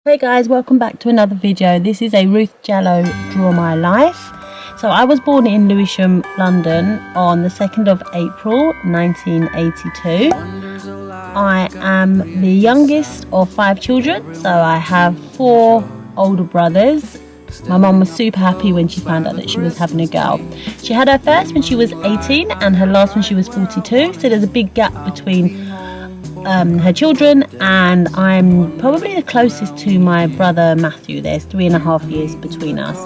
Hey guys, welcome back to another video. This is a Ruth Jallow Draw My Life. So I was born in Lewisham, London on the 2nd of April 1982. I am the youngest of 5 children, so I have 4 older brothers. My mum was super happy when she found out that she was having a girl. She had her first when she was 18 and her last when she was 42, so there's a big gap between her children, and I'm probably the closest to my brother Matthew. There's 3.5 years between us.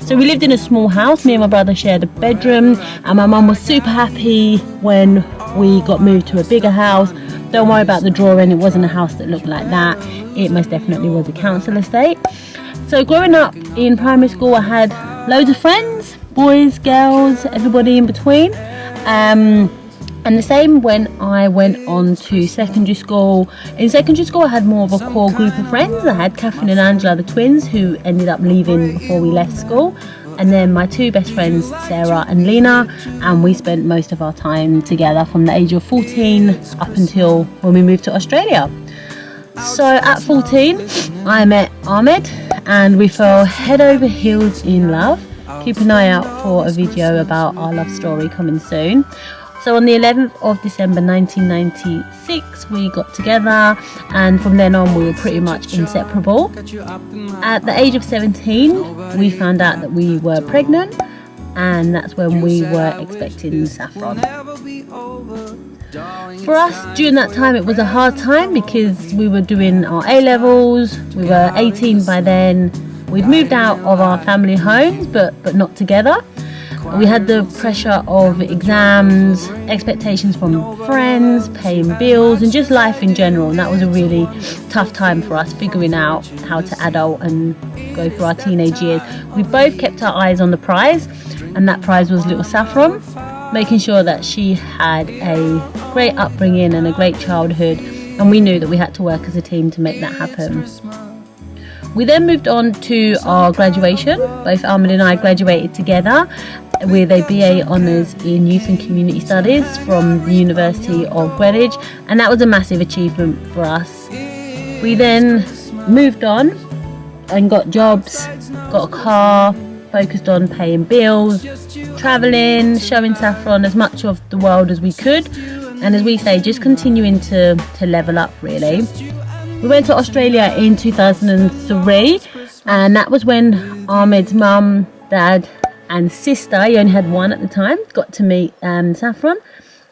So we lived in a small house. Me and my brother shared a bedroom, and my mum was super happy when we got moved to a bigger house. Don't worry about the drawing, it wasn't a house that looked like that. It most definitely was a council estate. So growing up in primary school, I had loads of friends, boys, girls, everybody in between. And the same when I went on to secondary school. In secondary school, I had more of a core group of friends. I had Catherine and Angela, the twins, who ended up leaving before we left school. And then my 2 best friends, Sarah and Lena, and we spent most of our time together from the age of 14 up until when we moved to Australia. So at 14, I met Ahmed and we fell head over heels in love. Keep an eye out for a video about our love story coming soon. So on the 11th of December 1996 we got together, and from then on we were pretty much inseparable. At the age of 17 we found out that we were pregnant, and that's when we were expecting Saffron. For us during that time it was a hard time because we were doing our A-levels, we were 18 by then, we'd moved out of our family homes but not together. We had the pressure of exams, expectations from friends, paying bills, and just life in general, and that was a really tough time for us, figuring out how to adult and go through our teenage years. We both kept our eyes on the prize, and that prize was little Saffron, making sure that she had a great upbringing and a great childhood, and we knew that we had to work as a team to make that happen. We then moved on to our graduation. Both Ahmed and I graduated together with a BA Honours in Youth and Community Studies from the University of Greenwich, and that was a massive achievement for us. We then moved on and got jobs, got a car, focused on paying bills, travelling, showing Saffron as much of the world as we could, and as we say, just continuing to level up really. We went to Australia in 2003, and that was when Ahmed's mum, dad and sister, he only had one at the time, got to meet Saffron,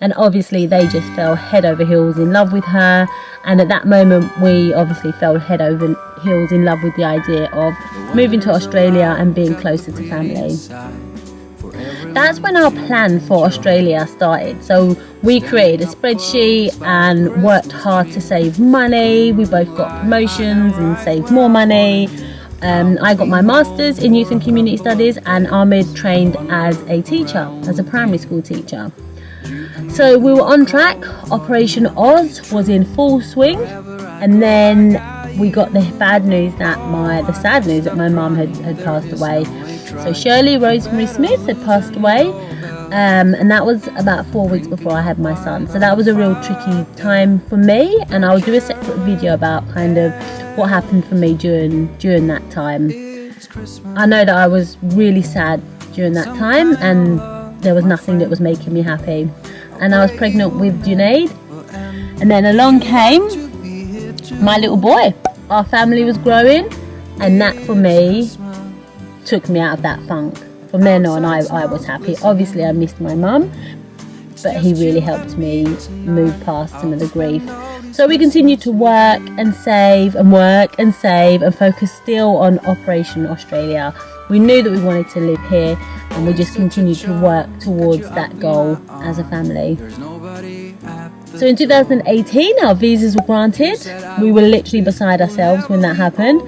and obviously they just fell head over heels in love with her, and at that moment we obviously fell head over heels in love with the idea of moving to Australia and being closer to family. That's when our plan for Australia started. So we created a spreadsheet and worked hard to save money. We both got promotions and saved more money. I got my master's in Youth and Community Studies, and Ahmed trained as a teacher, as a primary school teacher. So we were on track. Operation Oz was in full swing, and then we got the sad news that my mum had passed away. So Shirley Rosemary Smith had passed away, and that was about 4 weeks before I had my son. So that was a real tricky time for me, and I'll do a separate video about kind of what happened for me during that time. I know that I was really sad during that time, and there was nothing that was making me happy. And I was pregnant with Junaid, and then along came my little boy. Our family was growing, and that for me took me out of that funk. From then on I was happy. Obviously I missed my mum, but he really helped me move past some of the grief. So we continued to work and save and focus still on Operation Australia. We knew that we wanted to live here, and we just continued to work towards that goal as a family. So in 2018 our visas were granted. We were literally beside ourselves when that happened.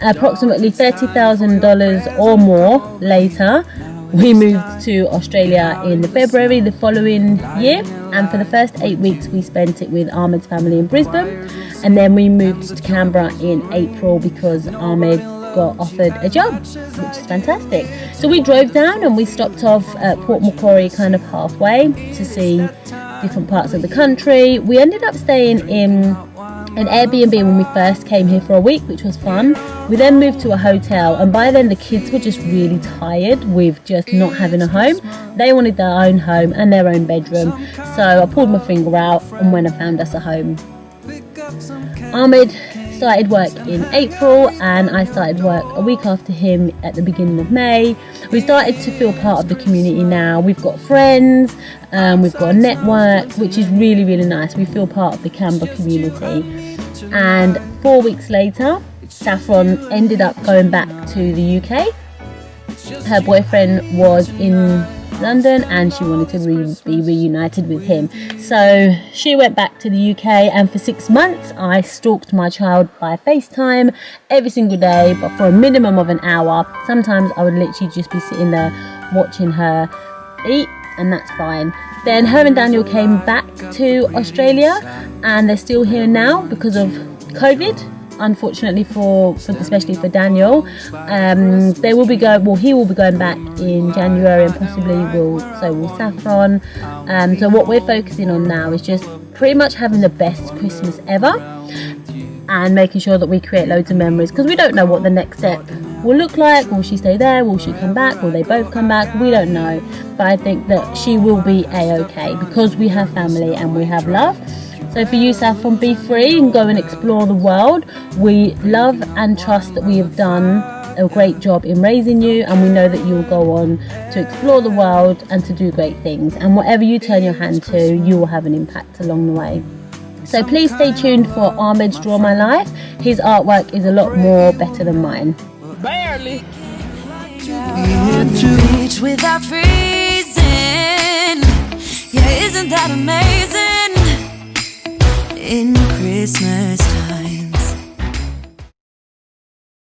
Approximately $30,000 or more later, we moved to Australia in February the following year, and for the first 8 weeks we spent it with Ahmed's family in Brisbane, and then we moved to Canberra in April because Ahmed got offered a job, which is fantastic. So we drove down and we stopped off at Port Macquarie kind of halfway to see different parts of the country. We ended up staying in an Airbnb when we first came here for a week, which was fun. We then moved to a hotel, and by then the kids were just really tired with just not having a home. They wanted their own home and their own bedroom, so I pulled my finger out and went and found us a home. Ahmed started work in April, and I started work a week after him at the beginning of May. We started to feel part of the community now. We've got friends, we've got a network, which is really, really nice. We feel part of the Canberra community. And 4 weeks later, Saffron ended up going back to the UK. Her boyfriend was in London and she wanted to be reunited with him, so she went back to the UK, and for 6 months I stalked my child by FaceTime every single day, but for a minimum of an hour. Sometimes I would literally just be sitting there watching her eat, and that's fine. Then her and Daniel came back to Australia, and they're still here now because of COVID. Unfortunately for especially for Daniel, he will be going back in January, and possibly will Saffron. So what we're focusing on now is just pretty much having the best Christmas ever, and making sure that we create loads of memories, because we don't know what the next step will look like. Will she stay there? Will she come back? Will they both come back? We don't know, but I think that she will be a-okay because we have family and we have love. So for you, Saffron, be free and go and explore the world. We love and trust that we have done a great job in raising you, and we know that you'll go on to explore the world and to do great things. And whatever you turn your hand to, you will have an impact along the way. So please stay tuned for Ahmed's Draw My Life. His artwork is a lot more better than mine. Barely. Beach without freezing. Yeah, isn't that amazing? In Christmas time.